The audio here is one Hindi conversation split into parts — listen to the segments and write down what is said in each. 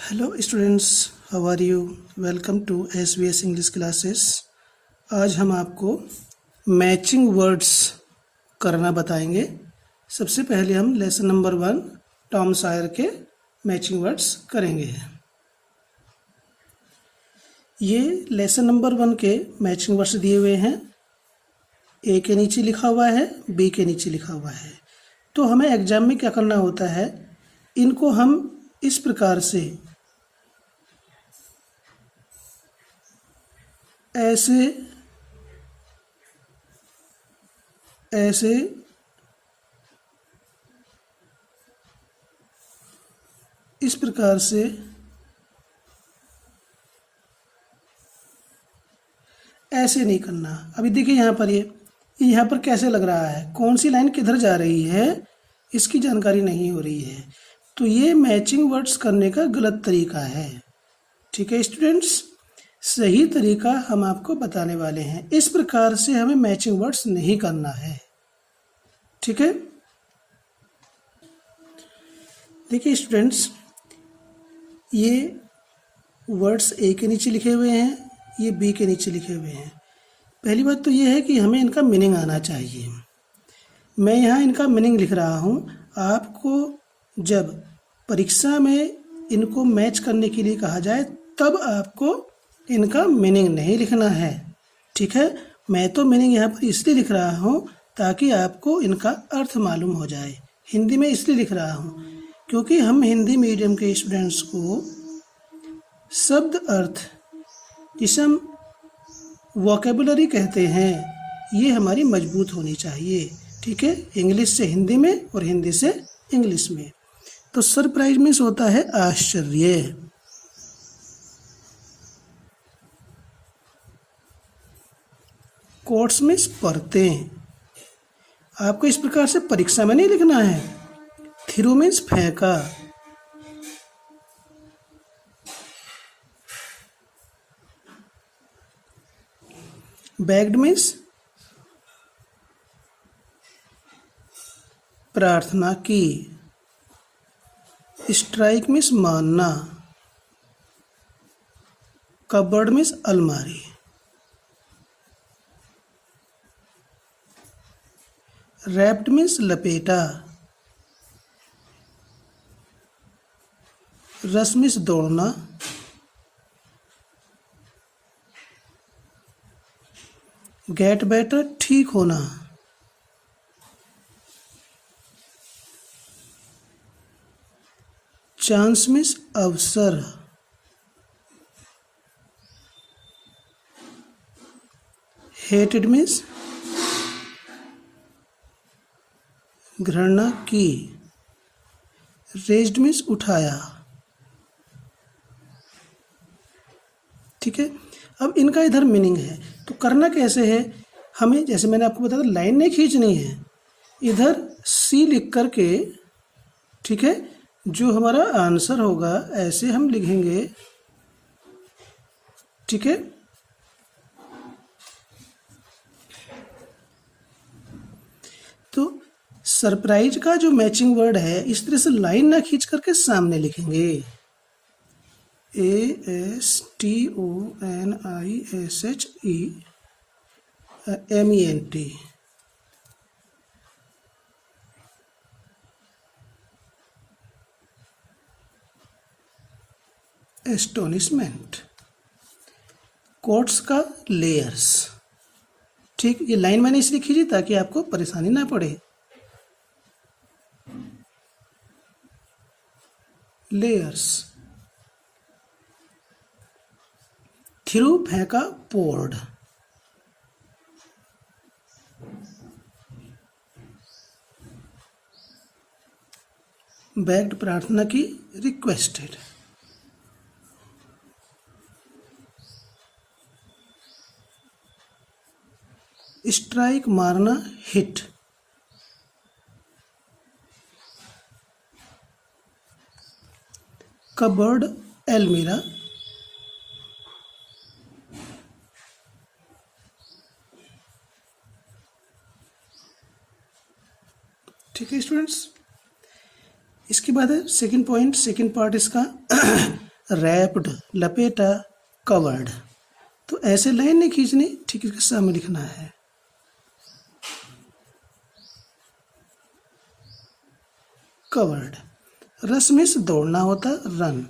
Hello students, how are you? Welcome to SBS English classes. आज हम आपको मैचिंग वर्ड्स करना बताएंगे। सबसे पहले हम लेसन नंबर 1 टॉम सॉयर के मैचिंग वर्ड्स करेंगे। ये लेसन नंबर 1 के मैचिंग वर्ड्स दिए हुए हैं। ए के नीचे लिखा हुआ है, बी के नीचे लिखा हुआ है। तो हमें एग्जाम में क्या करना होता है, इनको हम इस प्रकार से ऐसे ऐसे इस प्रकार से ऐसे नहीं करना। अभी देखिए यहाँ पर ये यहाँ पर कैसे लग रहा है, कौन सी लाइन किधर जा रही है इसकी जानकारी नहीं हो रही है। तो ये मैचिंग वर्ड्स करने का गलत तरीका है। ठीक है स्टूडेंट्स, सही तरीका हम आपको बताने वाले हैं। इस प्रकार से हमें मैचिंग वर्ड्स नहीं करना है। ठीक है, देखिए स्टूडेंट्स, ये वर्ड्स ए के नीचे लिखे हुए हैं, ये बी के नीचे लिखे हुए हैं। पहली बात तो ये है कि हमें इनका मीनिंग आना चाहिए। मैं यहाँ इनका मीनिंग लिख रहा हूँ। आपको जब परीक्षा में इनको मैच करने के लिए कहा जाए तब आपको इनका मीनिंग नहीं लिखना है। ठीक है, मैं तो मीनिंग यहाँ पर इसलिए लिख रहा हूँ ताकि आपको इनका अर्थ मालूम हो जाए। हिंदी में इसलिए लिख रहा हूँ क्योंकि हम हिंदी मीडियम के स्टूडेंट्स को शब्द अर्थ, जिसे हम वोकेबुलरी कहते हैं, ये हमारी मजबूत होनी चाहिए। ठीक है, इंग्लिश से हिंदी में और हिंदी से इंग्लिश में। तो सरप्राइज मीन्स होता है आश्चर्य। कोट्स मीन्स परतें। आपको इस प्रकार से परीक्षा में नहीं लिखना है। थ्रू मीन्स फेंका। बेग्ड मीन्स प्रार्थना की। स्ट्राइक मीन्स मारना। कबर्ड मीन्स अलमारी। रैप्ड मीन्स लपेटा। रश मीन्स दौड़ना। गेट बेटर ठीक होना। चांस मीन्स अवसर। हेटेड मीन्स घृणा की। रेज्ड मीन्स उठाया। ठीक है, अब इनका इधर मीनिंग है तो करना कैसे है, हमें जैसे मैंने आपको बताया लाइन नहीं खींचनी है, इधर सी लिख करके, ठीक है, जो हमारा आंसर होगा ऐसे हम लिखेंगे। ठीक है, तो सरप्राइज का जो मैचिंग वर्ड है इस तरह से लाइन ना खींच करके सामने लिखेंगे। ASTONISHEMENT। एस्टोनिशमेंट। कोट्स का लेयर्स। ठीक, ये लाइन मैंने इसलिए खींची ताकि आपको परेशानी ना पड़े। लेयर्स। थ्रू फेंका, पोर्ड। बेग्ड प्रार्थना की, रिक्वेस्टेड। स्ट्राइक मारना, हिट। कबर्ड, अलमीरा। ठीक है स्टूडेंट्स, इसके बाद है सेकंड पॉइंट, सेकंड पार्ट इसका रैप्ड लपेटा, कवर्ड। तो ऐसे लाइन नहीं खींचनी, ठीक इसके सामने लिखना है। कवर्ड। रस में से दौड़ना होता रन।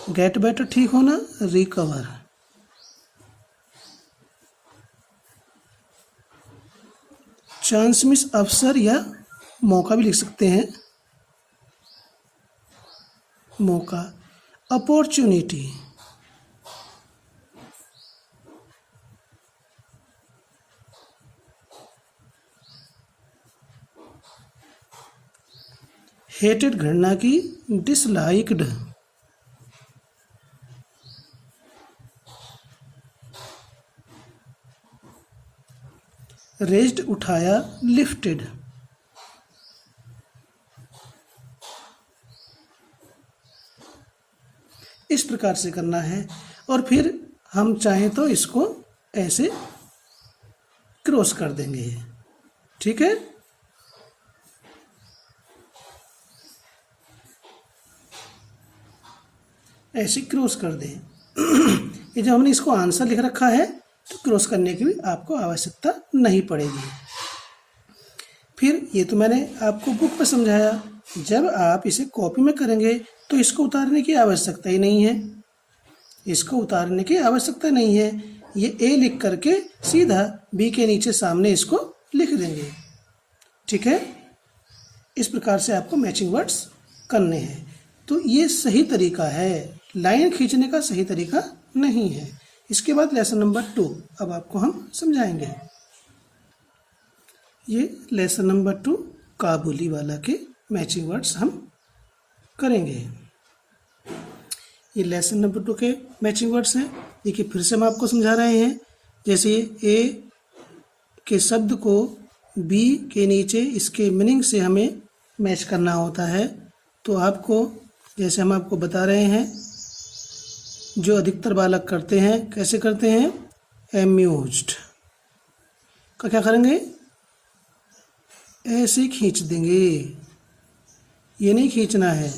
गेट बेटर ठीक होना रिकवर। चांस मिस अवसर या मौका भी लिख सकते हैं, मौका। अपॉर्चुनिटी। हेटेड घृणा की, डिसलाइक्ड। रेज्ड उठाया, लिफ्टेड। इस प्रकार से करना है और फिर हम चाहें तो इसको ऐसे क्रॉस कर देंगे, ठीक है। ऐसे क्रॉस कर दें। ये जब हमने इसको आंसर लिख रखा है तो क्रॉस करने की भी आपको आवश्यकता नहीं पड़ेगी। फिर ये तो मैंने आपको बुक पर समझाया, जब आप इसे कॉपी में करेंगे तो इसको उतारने की आवश्यकता ही नहीं है, इसको उतारने की आवश्यकता नहीं है। ये ए लिख करके सीधा बी के नीचे सामने इसको लिख देंगे, ठीक है। इस प्रकार से आपको मैचिंग वर्ड्स करने हैं। तो ये सही तरीका है, लाइन खींचने का सही तरीका नहीं है। इसके बाद लेसन नंबर 2 अब आपको हम समझाएंगे। ये लेसन नंबर 2 काबुली वाला के मैचिंग वर्ड्स हम करेंगे। ये लेसन नंबर 2 के मैचिंग वर्ड्स हैं। देखिए फिर से हम आपको समझा रहे हैं। जैसे ए के शब्द को बी के नीचे इसके मीनिंग से हमें मैच करना होता है। तो आपको जैसे हम आपको बता रहे हैं, जो अधिकतर बालक करते हैं, कैसे करते हैं, एम्यूज्ड का क्या करेंगे, ऐसे खींच देंगे, ये नहीं खींचना है।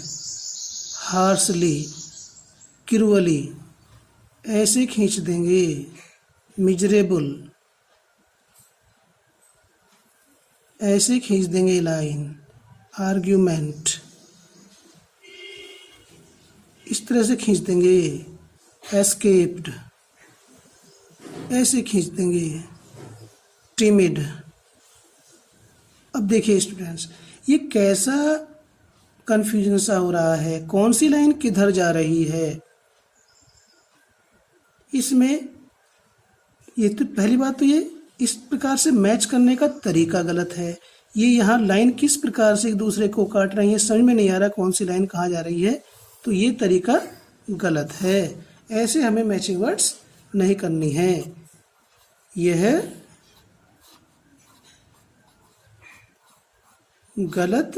हार्सली, क्रूअली, ऐसे खींच देंगे। मिजरेबल, ऐसे खींच देंगे लाइन। आर्ग्यूमेंट, इस तरह से खींच देंगे। एस्केप्ड, ऐसे खींच देंगे। टिमिड। अब देखिए स्टूडेंट्स, ये कैसा कन्फ्यूजन सा हो रहा है, कौन सी लाइन किधर जा रही है। इसमें ये तो पहली बात तो ये इस प्रकार से मैच करने का तरीका गलत है। ये यहाँ लाइन किस प्रकार से एक दूसरे को काट रही है, समझ में नहीं आ रहा कौन सी लाइन कहाँ जा रही है, तो ये तरीका गलत है। ऐसे हमें मैचिंग वर्ड्स नहीं करनी है। यह गलत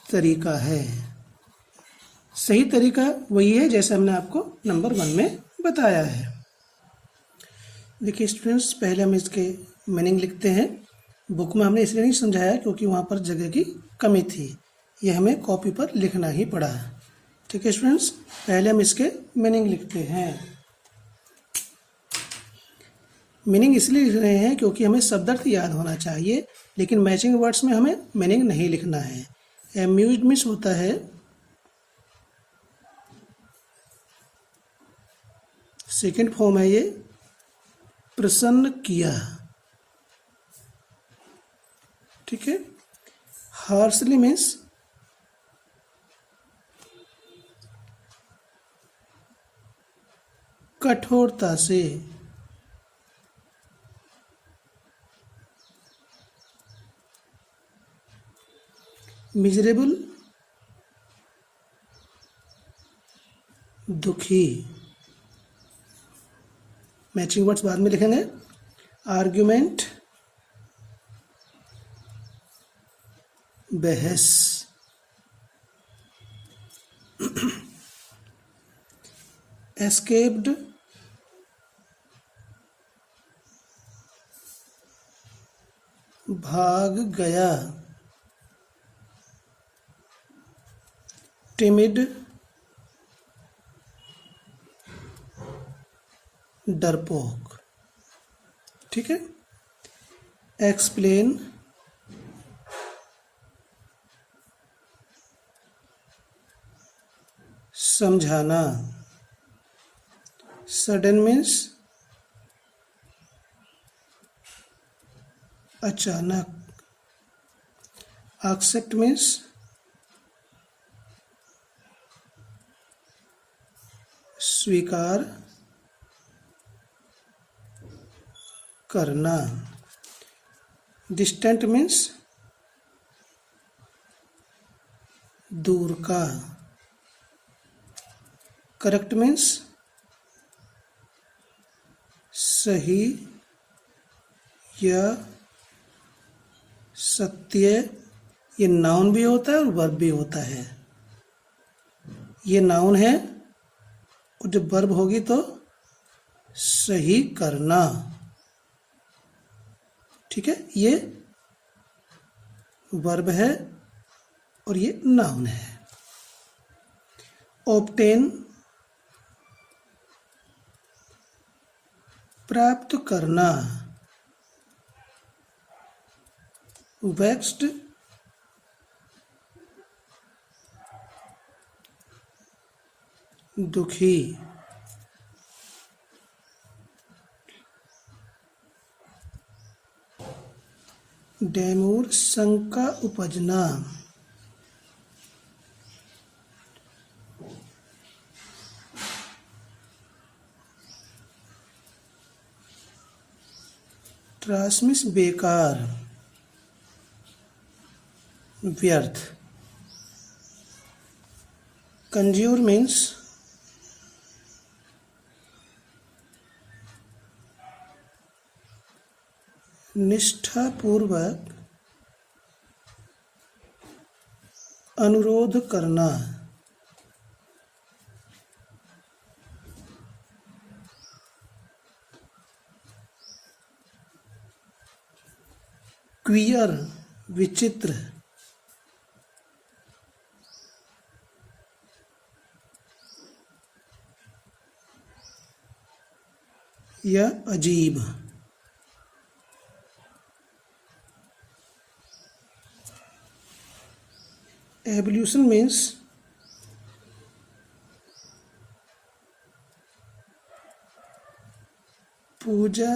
तरीका है। सही तरीका वही है जैसे हमने आपको नंबर 1 में बताया है। देखिए स्टूडेंट्स, पहले हम इसके मीनिंग लिखते हैं। बुक में हमने इसलिए नहीं समझाया क्योंकि वहाँ पर जगह की कमी थी, ये हमें कॉपी पर लिखना ही पड़ा। ठीक है स्टूडेंट्स, पहले हम इसके मीनिंग लिखते हैं। मीनिंग इसलिए लिख रहे हैं क्योंकि हमें शब्दार्थ याद होना चाहिए, लेकिन मैचिंग वर्ड्स में हमें मीनिंग नहीं लिखना है। एम्यूज्ड मीन्स होता है सेकेंड फॉर्म है, ये प्रसन्न किया। ठीक है। हार्शली मीन्स कठोरता से। मिजरेबल दुखी। मैचिंग वर्ड्स बाद में लिखेंगे। आर्ग्यूमेंट बहस। एस्केप्ड भाग गया, टिमिड, डरपोक। ठीक है। एक्सप्लेन, समझाना। सडन मीन्स अचानक। एक्सेप्ट मीन्स स्वीकार करना। डिस्टेंट मीन्स दूर का। करेक्ट मीन्स सही या सत्य। ये नाउन भी होता है और वर्ब भी होता है। ये नाउन है और जब वर्ब होगी तो सही करना। ठीक है, ये वर्ब है और ये नाउन है। ऑब्टेन, प्राप्त करना। वेक्स्ड, दुखी। डेमूर, शंका उपजना। ट्रांसमिस, बेकार, व्यर्थ। कंज्यूर मीन्स निष्ठापूर्वक अनुरोध करना। क्वियर, विचित्र। या अजीब। एवोल्यूशन मीन्स पूजा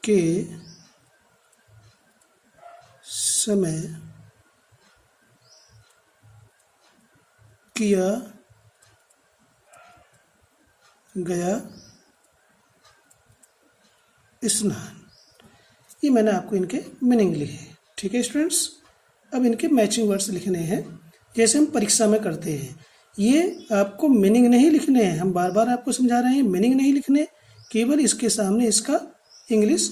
के समय किया गया स्नान। ये मैंने आपको इनके मीनिंग लिखे। ठीक है स्टूडेंट्स, अब इनके मैचिंग वर्ड्स लिखने हैं जैसे हम परीक्षा में करते हैं। ये आपको मीनिंग नहीं लिखने हैं, हम बार बार आपको समझा रहे हैं, मीनिंग नहीं लिखने, केवल इसके सामने इसका इंग्लिश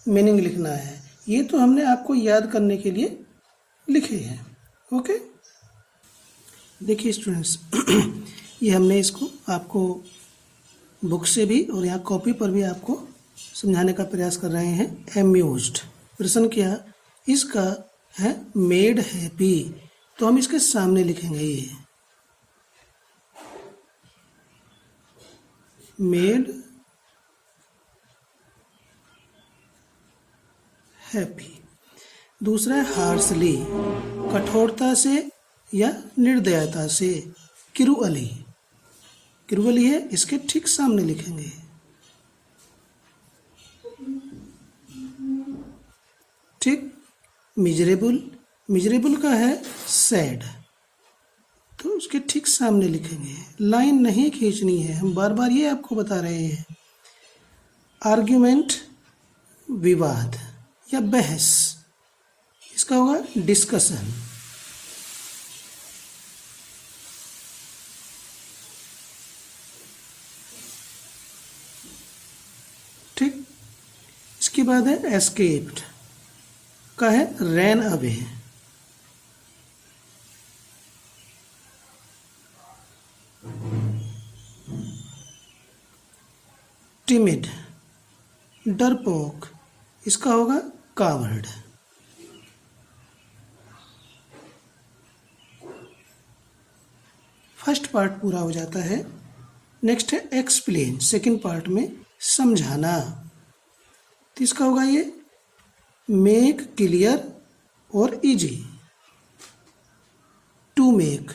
मीनिंग लिखना है। ये तो हमने आपको याद करने के लिए लिखे हैं। ओके, देखिए स्टूडेंट्स ये हमने इसको आपको बुक से भी और यहाँ कॉपी पर भी आपको समझाने का प्रयास कर रहे हैं। एम्यूज्ड, प्रश्न क्या इसका है, मेड हैप्पी, तो हम इसके सामने लिखेंगे ये मेड हैप्पी। दूसरा है हार्शली, कठोरता से या निर्दयता से। क्रूअली, क्रूअली है, इसके ठीक सामने लिखेंगे। ठीक। मिजरेबल, मिजरेबल का है सैड, तो उसके ठीक सामने लिखेंगे। लाइन नहीं खींचनी है, हम बार बार ये आपको बता रहे हैं। आर्ग्यूमेंट, विवाद या बहस, इसका होगा डिस्कशन। ठीक। इसके बाद है एस्केप्ड का है रैन अवे। टिमिड, डरपोक, इसका होगा कावर्ड। फर्स्ट पार्ट पूरा हो जाता है। नेक्स्ट है एक्सप्लेन, सेकंड पार्ट में समझाना। तो इसका होगा ये मेक क्लियर और easy. To make,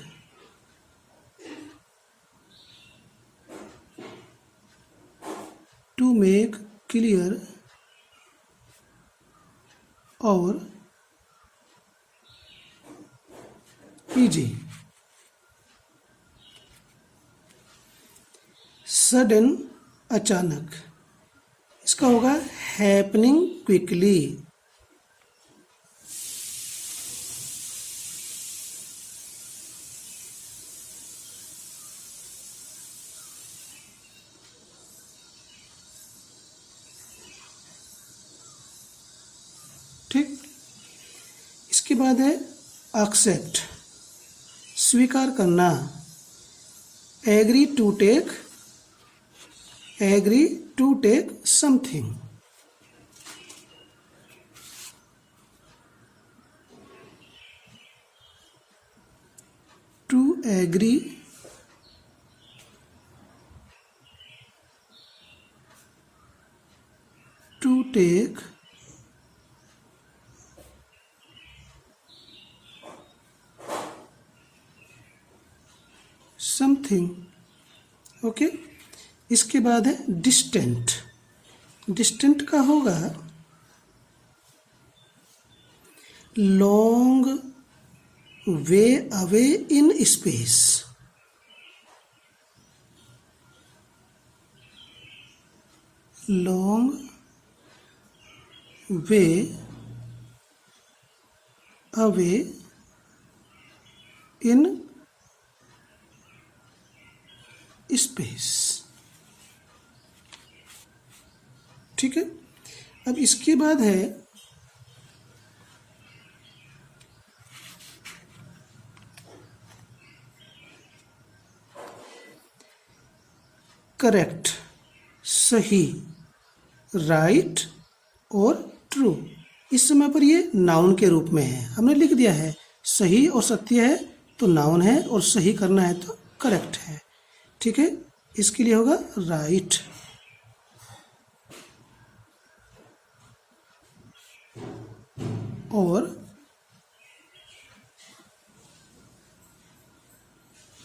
to make clear और इजी। सडन, अचानक, इसका होगा हैपनिंग क्विकली। ठीक, इसके बाद है एक्सेप्ट, स्वीकार करना। Agree to take, agree to take something. To agree to take something. Okay, इसके बाद है डिस्टेंट। डिस्टेंट का होगा long way away in space. Long way away in space. ठीक है, अब इसके बाद है करेक्ट, सही, राइट और ट्रू। इस समय पर ये नाउन के रूप में है, हमने लिख दिया है सही और सत्य है तो नाउन है और सही करना है तो करेक्ट है। ठीक है, इसके लिए होगा राइट। और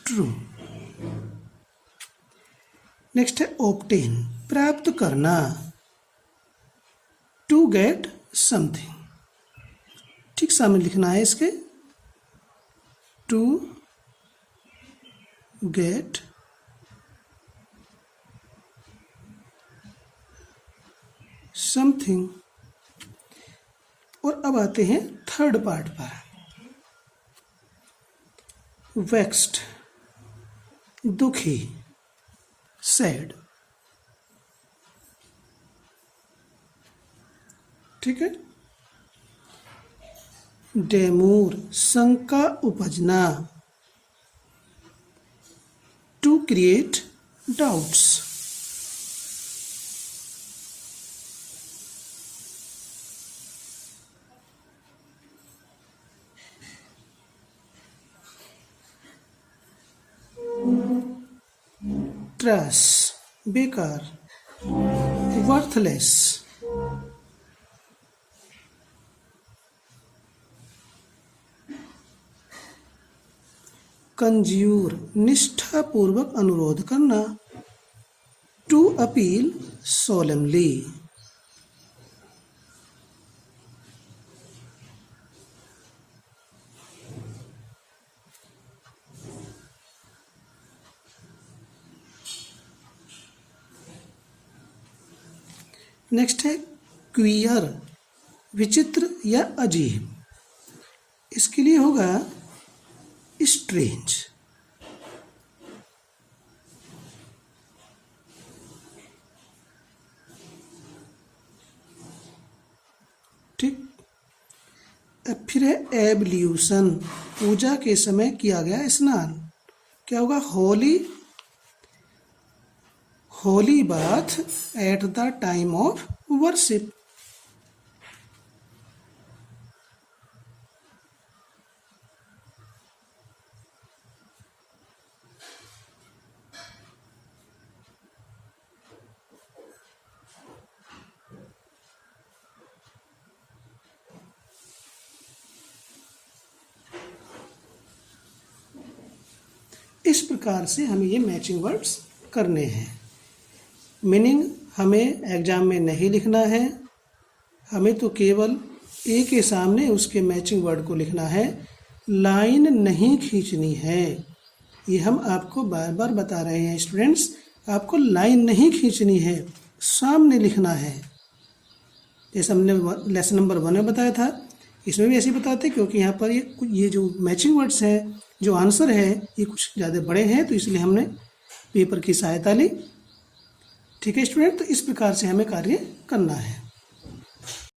ट्रू। नेक्स्ट है ऑब्टेन, प्राप्त करना। टू गेट समथिंग, ठीक सामने लिखना है इसके। To get something. और अब आते हैं थर्ड पार्ट पर। वेक्स्ड, दुखी, सैड। ठीक है, डेमूर, शंका उपजना। To create doubts. ट्रैश, बेकार, वर्थलेस। कंज्यूर, निष्ठापूर्वक अनुरोध करना। To appeal solemnly. नेक्स्ट है क्वियर, विचित्र या अजीब। इसके लिए होगा स्ट्रेंज। ठीक, अब फिर है एब्ल्यूशन, पूजा के समय किया गया स्नान। क्या होगा Holi, Holi bath at the time of worship. इस प्रकार से हमें ये मैचिंग वर्ड्स करने हैं। मीनिंग हमें एग्जाम में नहीं लिखना है, हमें तो केवल ए के सामने उसके मैचिंग वर्ड को लिखना है, लाइन नहीं खींचनी है। ये हम आपको बार बार बता रहे हैं स्टूडेंट्स, आपको लाइन नहीं खींचनी है, सामने लिखना है। जैसे हमने लेसन नंबर 1 में बताया था, इसमें भी ऐसे ही बताते हैं, क्योंकि यहाँ पर ये जो मैचिंग वर्ड्स हैं, जो आंसर है, ये कुछ ज़्यादा बड़े हैं, तो इसलिए हमने पेपर की सहायता ली। ठीक है स्टूडेंट, तो इस प्रकार से हमें कार्य करना है।